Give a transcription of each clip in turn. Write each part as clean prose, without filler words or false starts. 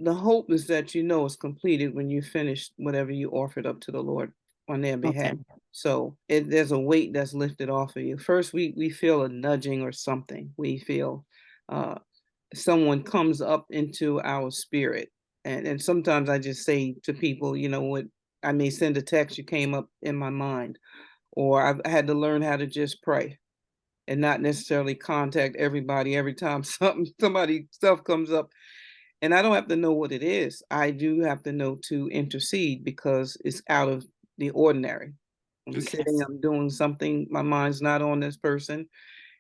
the hope is that it's completed when you finish whatever you offered up to the Lord on their behalf. Okay. So there's a weight that's lifted off of you. First, we feel a nudging or something. We feel uh, someone comes up into our spirit, and sometimes I just say to people, what, I may send a text, you came up in my mind, or I've had to learn how to just pray and not necessarily contact everybody every time somebody stuff comes up, and I don't have to know what it is. I do have to know to intercede because it's out of the ordinary. I'm sitting, Yes. I'm doing something, my mind's not on this person,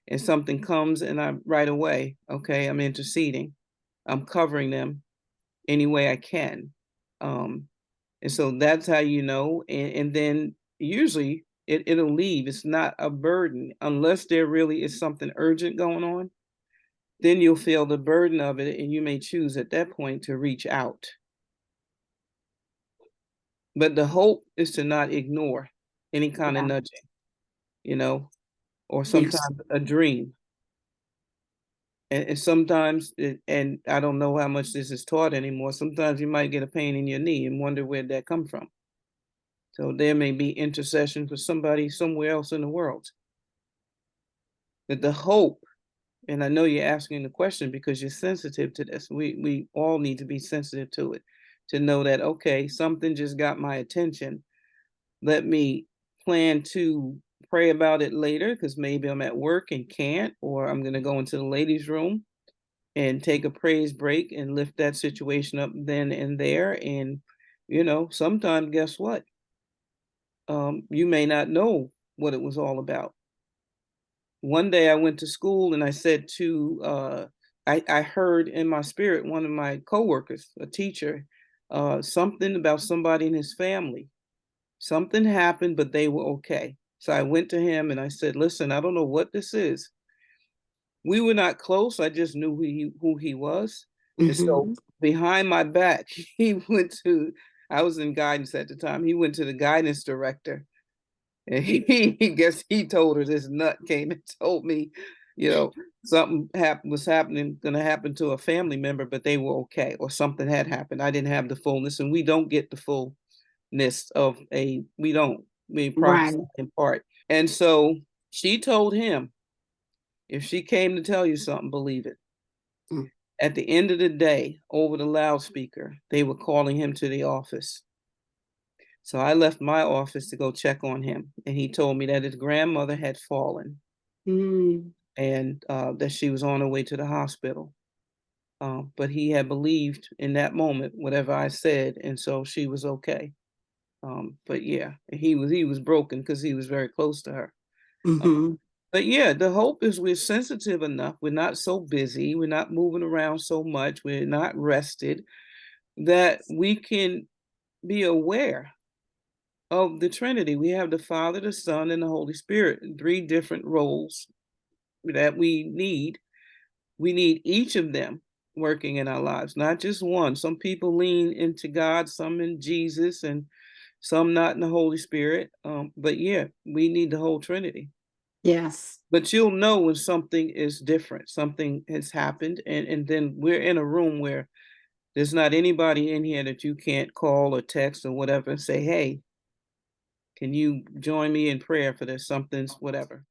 and something comes and I right away, okay, I'm interceding. I'm covering them any way I can. Um, and so that's how and then usually it'll leave. It's not a burden unless there really is something urgent going on. Then you'll feel the burden of it, and you may choose at that point to reach out. But the hope is to not ignore any kind of Yeah. nudging, you know, or Yes. sometimes a dream. And sometimes, and I don't know how much this is taught anymore. Sometimes you might get a pain in your knee and wonder where that come from. So there may be intercession for somebody somewhere else in the world. But the hope, and I know you're asking the question because you're sensitive to this. We all need to be sensitive to it, to know that okay, something just got my attention. Let me plan to pray about it later because maybe I'm at work and can't, or I'm going to go into the ladies' room and take a praise break and lift that situation up then and there. And, sometimes guess what? You may not know what it was all about. One day I went to school and I said I heard in my spirit one of my coworkers, a teacher, something about somebody in his family. Something happened, but they were okay. So I went to him and I said, listen, I don't know what this is. We were not close. I just knew who he was. And so Hmm. behind my back, he went to, I was in guidance at the time. He went to the guidance director, and he guess he told her this nut came and told me, you know, something was happening, going to happen to a family member, but they were okay, or something had happened. I didn't have the fullness, and we don't get the fullness of we don't, we prophesy Right. in part. And so she told him, if she came to tell you something, believe it. Mm. At the end of the day, over the loudspeaker, they were calling him to the office. So I left my office to go check on him, and he told me that his grandmother had fallen Mm. and that she was on her way to the hospital. But he had believed in that moment whatever I said, and so she was okay. But yeah, he was broken because he was very close to her. Uh, Hmm. but yeah, the hope is we're sensitive enough. We're not so busy. We're not moving around so much. We're not rested that we can be aware of the Trinity. We have the Father, the Son, and the Holy Spirit, three different roles that we need. We need each of them working in our lives, not just one. Some people lean into God, some in Jesus, and some not in the Holy Spirit. But yeah, we need the whole Trinity. Yes. But you'll know when something is different, something has happened, and then we're in a room where there's not anybody in here that you can't call or text or whatever and say, hey, can you join me in prayer for this? Something's whatever.